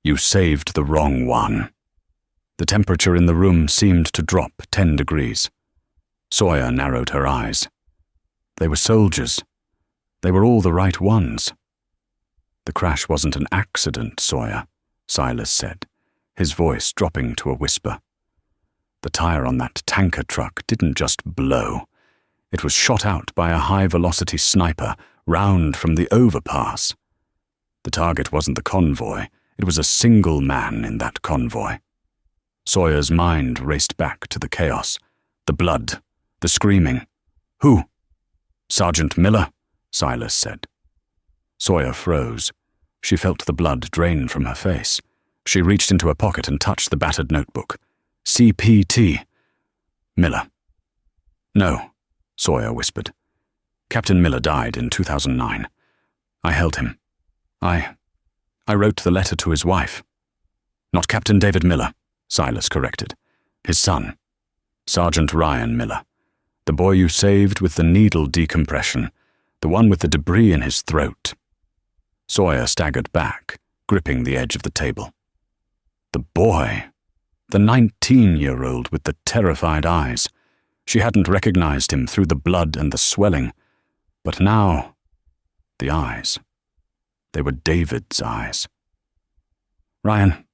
You saved the wrong one." The temperature in the room seemed to drop 10 degrees. Sawyer narrowed her eyes. They were soldiers. They were all the right ones. "The crash wasn't an accident, Sawyer," Silas said, his voice dropping to a whisper. "The tire on that tanker truck didn't just blow. It was shot out by a high-velocity sniper round from the overpass. The target wasn't the convoy. It was a single man in that convoy." Sawyer's mind raced back to the chaos, the blood, the screaming. "Who?" "Sergeant Miller," Silas said. Sawyer froze. She felt the blood drain from her face. She reached into her pocket and touched the battered notebook. "CPT. Miller." "No," Sawyer whispered. "Captain Miller died in 2009. I held him. I wrote the letter to his wife." "Not Captain David Miller," Silas corrected. "His son, Sergeant Ryan Miller. The boy you saved with the needle decompression, the one with the debris in his throat." Sawyer staggered back, gripping the edge of the table. The boy, the 19-year-old with the terrified eyes. She hadn't recognized him through the blood and the swelling. But now, the eyes. They were David's eyes. "Ryan,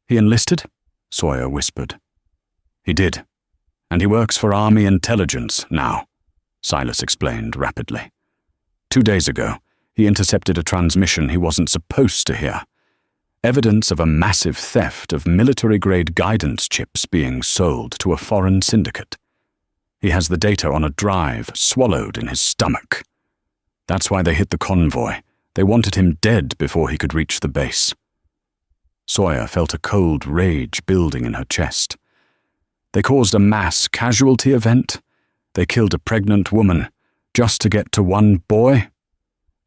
he enlisted?" Sawyer whispered. "He did. And he works for Army Intelligence now," Silas explained rapidly. 2 days ago, he intercepted a transmission he wasn't supposed to hear. Evidence of a massive theft of military-grade guidance chips being sold to a foreign syndicate. He has the data on a drive swallowed in his stomach. That's why they hit the convoy. They wanted him dead before he could reach the base. Sawyer felt a cold rage building in her chest. They caused a mass casualty event. They killed a pregnant woman just to get to one boy.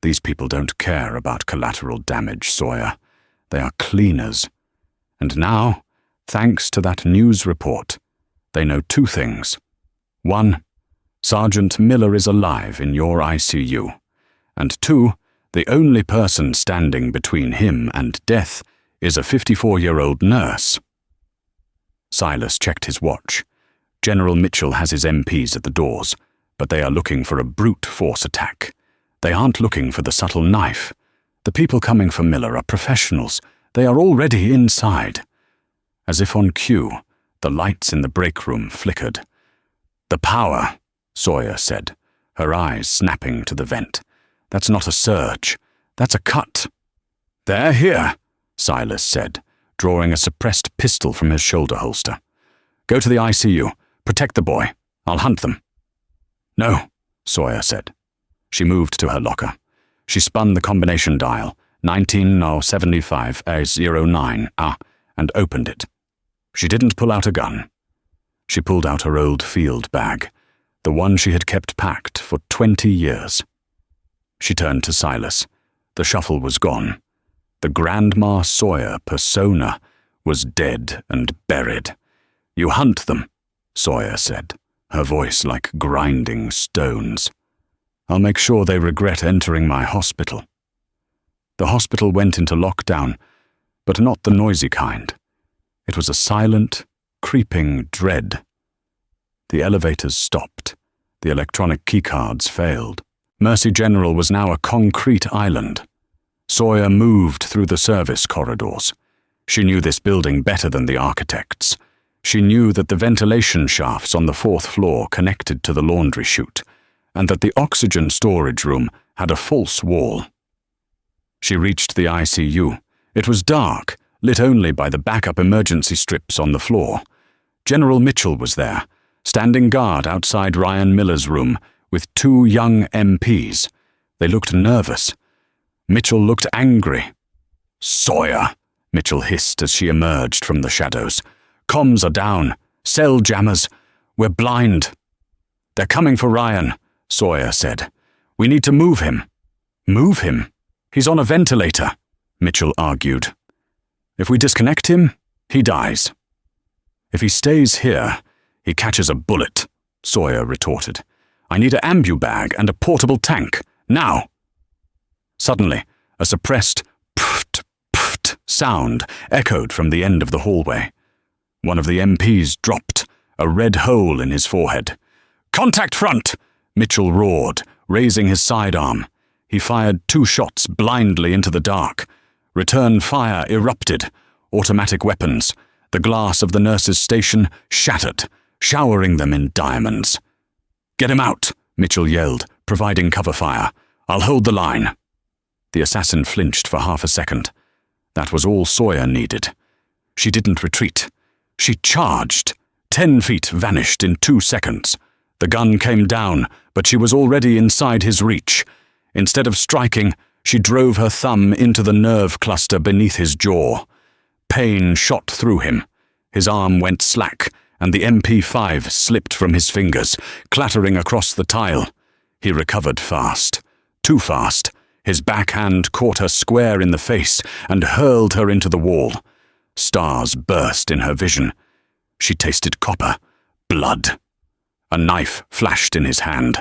These people don't care about collateral damage, Sawyer. They are cleaners. And now, thanks to that news report, they know 2 things. 1, Sergeant Miller is alive in your ICU. And 2, the only person standing between him and death is a 54-year-old nurse. Silas checked his watch. General Mitchell has his MPs at the doors, but they are looking for a brute force attack. They aren't looking for the subtle knife. The people coming for Miller are professionals. They are already inside. As if on cue, the lights in the break room flickered. "The power," Sawyer said, her eyes snapping to the vent. "That's not a surge. That's a cut." "They're here," Silas said, drawing a suppressed pistol from his shoulder holster. "Go to the ICU. Protect the boy. I'll hunt them." "No," Sawyer said. She moved to her locker. She spun the combination dial, 19-75-09, and opened it. She didn't pull out a gun. She pulled out her old field bag, the one she had kept packed for 20 years. She turned to Silas. The shuffle was gone. The Grandma Sawyer persona was dead and buried. "You hunt them," Sawyer said, her voice like grinding stones. "I'll make sure they regret entering my hospital." The hospital went into lockdown, but not the noisy kind. It was a silent, creeping dread. The elevators stopped. The electronic keycards failed. Mercy General was now a concrete island. Sawyer moved through the service corridors. She knew this building better than the architects. She knew that the ventilation shafts on the 4th floor connected to the laundry chute, and that the oxygen storage room had a false wall. She reached the ICU. It was dark, lit only by the backup emergency strips on the floor. General Mitchell was there, standing guard outside Ryan Miller's room with 2 young MPs. They looked nervous. Mitchell looked angry. "Sawyer," Mitchell hissed as she emerged from the shadows. "Comms are down. Cell jammers. We're blind." "They're coming for Ryan," Sawyer said. "We need to move him." "Move him? He's on a ventilator," Mitchell argued. "If we disconnect him, he dies." "If he stays here, he catches a bullet," Sawyer retorted. "I need an ambu-bag and a portable tank, now." Suddenly, a suppressed pft, pft sound echoed from the end of the hallway. One of the MPs dropped, a red hole in his forehead. "Contact front!" Mitchell roared, raising his sidearm. He fired 2 shots blindly into the dark. Return fire erupted. Automatic weapons. The glass of the nurse's station shattered, showering them in diamonds. "Get him out," Mitchell yelled, providing cover fire. "I'll hold the line." The assassin flinched for half a second. That was all Sawyer needed. She didn't retreat. She charged. 10 feet vanished in 2 seconds. The gun came down, but she was already inside his reach. Instead of striking, she drove her thumb into the nerve cluster beneath his jaw. Pain shot through him. His arm went slack, and the MP5 slipped from his fingers, clattering across the tile. He recovered fast. Too fast. His backhand caught her square in the face and hurled her into the wall. Stars burst in her vision. She tasted copper. Blood. A knife flashed in his hand.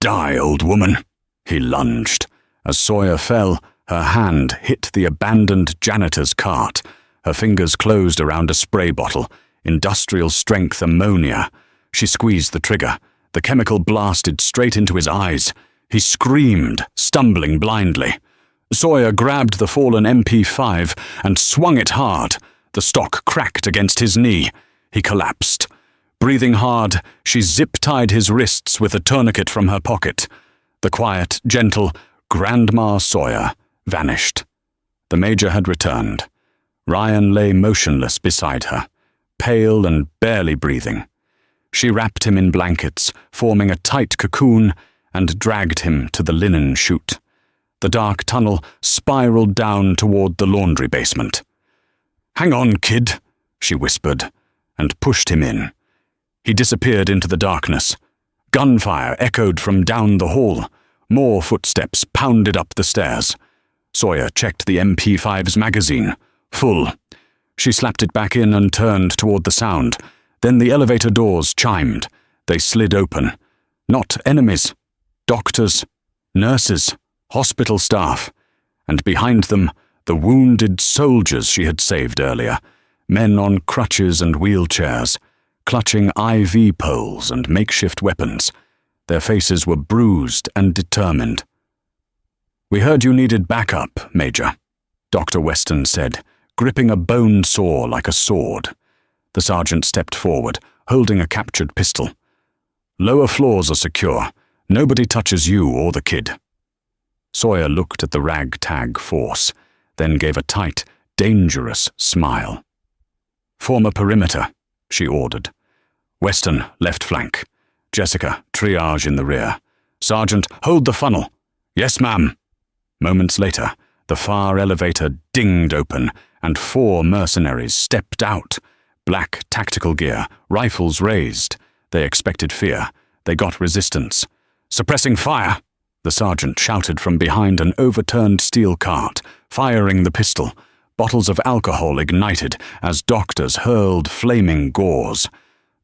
"Die, old woman!" He lunged. As Sawyer fell, her hand hit the abandoned janitor's cart. Her fingers closed around a spray bottle, industrial-strength ammonia. She squeezed the trigger. The chemical blasted straight into his eyes. He screamed, stumbling blindly. Sawyer grabbed the fallen MP5 and swung it hard. The stock cracked against his knee. He collapsed. Breathing hard, she zip-tied his wrists with a tourniquet from her pocket. The quiet, gentle Grandma Sawyer vanished. The Major had returned. Ryan lay motionless beside her, pale and barely breathing. She wrapped him in blankets, forming a tight cocoon, and dragged him to the linen chute. The dark tunnel spiraled down toward the laundry basement. "Hang on, kid," she whispered, and pushed him in. He disappeared into the darkness. Gunfire echoed from down the hall. More footsteps pounded up the stairs. Sawyer checked the MP5's magazine. Full. She slapped it back in and turned toward the sound. Then the elevator doors chimed. They slid open. Not enemies. Doctors, nurses, hospital staff. And behind them, the wounded soldiers she had saved earlier. Men on crutches and wheelchairs, clutching IV poles and makeshift weapons. Their faces were bruised and determined. "We heard you needed backup, Major," Dr. Weston said, gripping a bone saw like a sword. The sergeant stepped forward, holding a captured pistol. "Lower floors are secure. Nobody touches you or the kid." Sawyer looked at the ragtag force, then gave a tight, dangerous smile. "Form a perimeter," she ordered. "Weston, left flank. Jessica, triage in the rear. Sergeant, hold the funnel." "Yes, ma'am." Moments later, the far elevator dinged open, and 4 mercenaries stepped out. Black tactical gear, rifles raised. They expected fear. They got resistance. "Suppressing fire!" the sergeant shouted from behind an overturned steel cart, firing the pistol. Bottles of alcohol ignited as doctors hurled flaming gauze.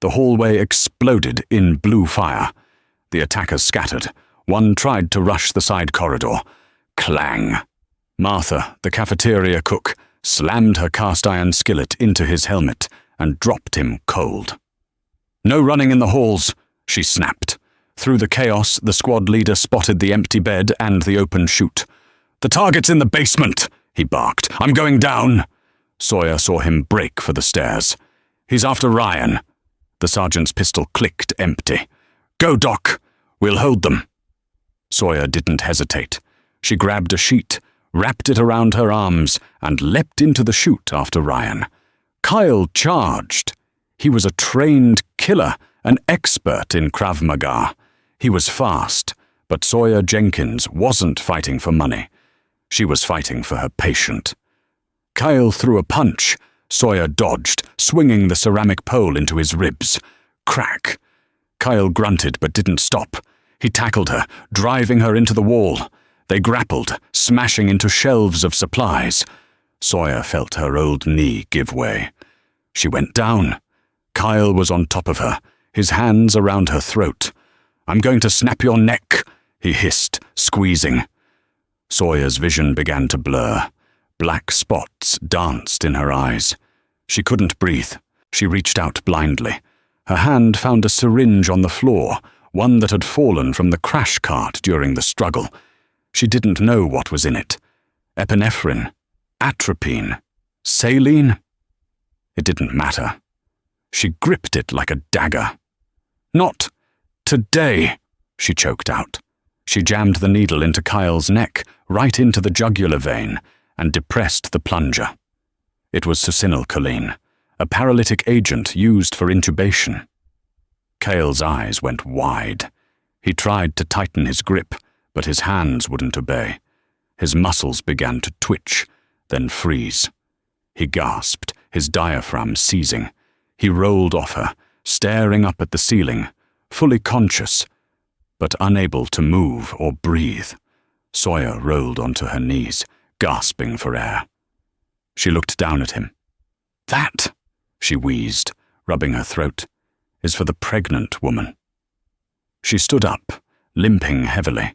The hallway exploded in blue fire. The attackers scattered. One tried to rush the side corridor. Clang! Martha, the cafeteria cook, slammed her cast-iron skillet into his helmet and dropped him cold. "No running in the halls," she snapped. Through the chaos, the squad leader spotted the empty bed and the open chute. "The target's in the basement," he barked. "I'm going down." Sawyer saw him break for the stairs. "He's after Ryan." The sergeant's pistol clicked empty. "Go, Doc. We'll hold them." Sawyer didn't hesitate. She grabbed a sheet, wrapped it around her arms, and leapt into the chute after Ryan. Kyle charged. He was a trained killer, an expert in Krav Maga. He was fast, but Sawyer Jenkins wasn't fighting for money. She was fighting for her patient. Kyle threw a punch. Sawyer dodged, swinging the ceramic pole into his ribs. Crack! Kyle grunted but didn't stop. He tackled her, driving her into the wall. They grappled, smashing into shelves of supplies. Sawyer felt her old knee give way. She went down. Kyle was on top of her, his hands around her throat. "I'm going to snap your neck," he hissed, squeezing. Sawyer's vision began to blur. Black spots danced in her eyes. She couldn't breathe. She reached out blindly. Her hand found a syringe on the floor, one that had fallen from the crash cart during the struggle. She didn't know what was in it. Epinephrine, atropine, saline? It didn't matter. She gripped it like a dagger. "Not today," she choked out. She jammed the needle into Kyle's neck, right into the jugular vein, and depressed the plunger. It was succinylcholine, a paralytic agent used for intubation. Kyle's eyes went wide. He tried to tighten his grip, but his hands wouldn't obey. His muscles began to twitch, then freeze. He gasped, his diaphragm seizing. He rolled off her, staring up at the ceiling, fully conscious, but unable to move or breathe. Sawyer rolled onto her knees, gasping for air. She looked down at him. "That," she wheezed, rubbing her throat, "is for the pregnant woman." She stood up, limping heavily.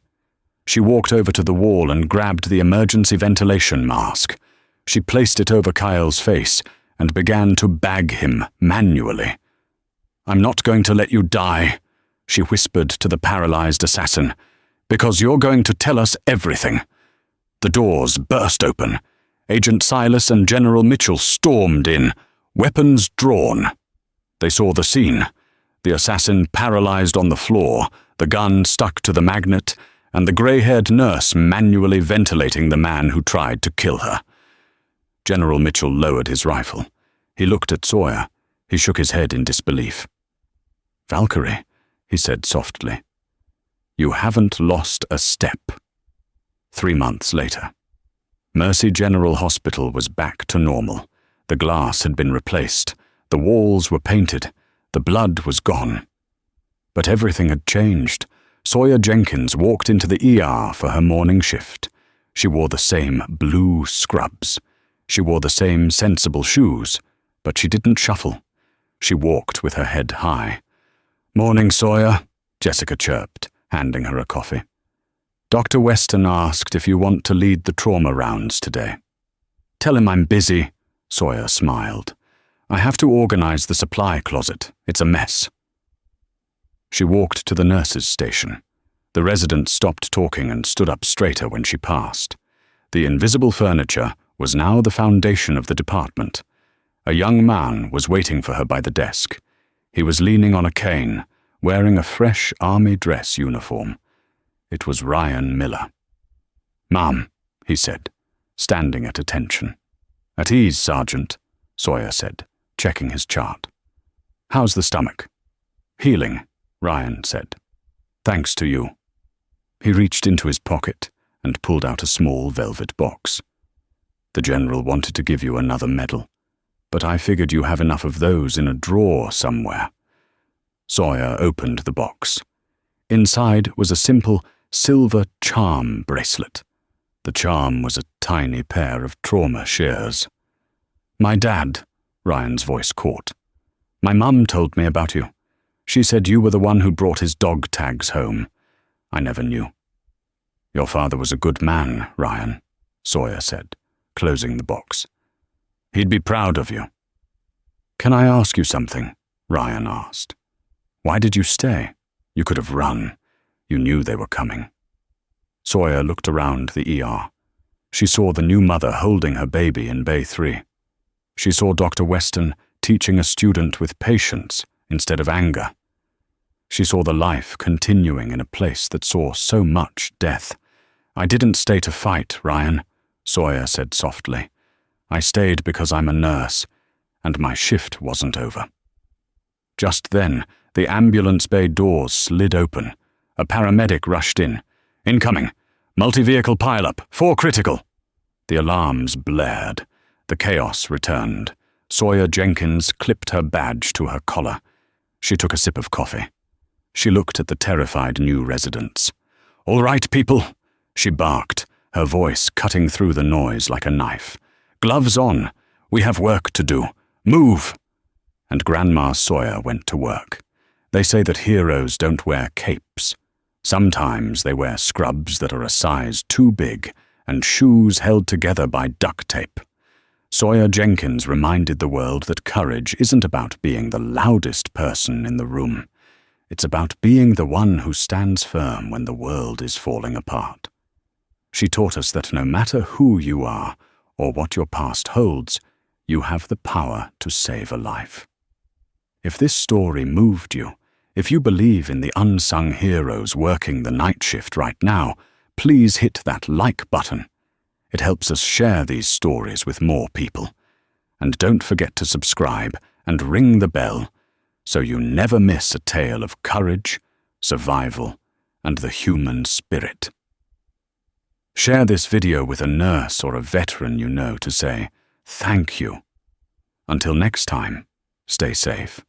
She walked over to the wall and grabbed the emergency ventilation mask. She placed it over Kyle's face and began to bag him manually. "I'm not going to let you die," she whispered to the paralyzed assassin, "because you're going to tell us everything." The doors burst open. Agent Silas and General Mitchell stormed in, weapons drawn. They saw the scene. The assassin paralyzed on the floor, the gun stuck to the magnet, and the grey-haired nurse manually ventilating the man who tried to kill her. General Mitchell lowered his rifle. He looked at Sawyer. He shook his head in disbelief. "Valkyrie," he said softly, "you haven't lost a step." 3 months later. Mercy General Hospital was back to normal. The glass had been replaced. The walls were painted. The blood was gone. But everything had changed. Sawyer Jenkins walked into the ER for her morning shift. She wore the same blue scrubs. She wore the same sensible shoes, but she didn't shuffle. She walked with her head high. "Morning, Sawyer," Jessica chirped, handing her a coffee. "Dr. Weston asked if you want to lead the trauma rounds today." "Tell him I'm busy," Sawyer smiled. "I have to organize the supply closet. It's a mess." She walked to the nurses' station. The resident stopped talking and stood up straighter when she passed. The invisible furniture was now the foundation of the department. A young man was waiting for her by the desk. He was leaning on a cane, wearing a fresh army dress uniform. It was Ryan Miller. "Ma'am," he said, standing at attention. "At ease, Sergeant," Sawyer said, checking his chart. "How's the stomach?" "Healing," Ryan said. "Thanks to you." He reached into his pocket and pulled out a small velvet box. "The general wanted to give you another medal, but I figured you have enough of those in a drawer somewhere." Sawyer opened the box. Inside was a simple silver charm bracelet. The charm was a tiny pair of trauma shears. "My dad," Ryan's voice caught. "My mum told me about you. She said you were the one who brought his dog tags home. I never knew." "Your father was a good man, Ryan," Sawyer said, closing the box. "He'd be proud of you." "Can I ask you something?" Ryan asked. "Why did you stay? You could have run. You knew they were coming." Sawyer looked around the ER. She saw the new mother holding her baby in Bay 3. She saw Dr. Weston teaching a student with patience instead of anger. She saw the life continuing in a place that saw so much death. "I didn't stay to fight, Ryan," Sawyer said softly. "I stayed because I'm a nurse, and my shift wasn't over." Just then, the ambulance bay doors slid open. A paramedic rushed in. "Incoming! Multi-vehicle pileup, 4 critical. The alarms blared. The chaos returned. Sawyer Jenkins clipped her badge to her collar. She took a sip of coffee. She looked at the terrified new residents. "All right, people," she barked, her voice cutting through the noise like a knife. "Gloves on. We have work to do. Move!" And Grandma Sawyer went to work. They say that heroes don't wear capes. Sometimes they wear scrubs that are a size too big and shoes held together by duct tape. Sawyer Jenkins reminded the world that courage isn't about being the loudest person in the room. It's about being the one who stands firm when the world is falling apart. She taught us that no matter who you are or what your past holds, you have the power to save a life. If this story moved you, if you believe in the unsung heroes working the night shift right now, please hit that like button. It helps us share these stories with more people. And don't forget to subscribe and ring the bell so you never miss a tale of courage, survival, and the human spirit. Share this video with a nurse or a veteran you know to say, "Thank you." Until next time, stay safe.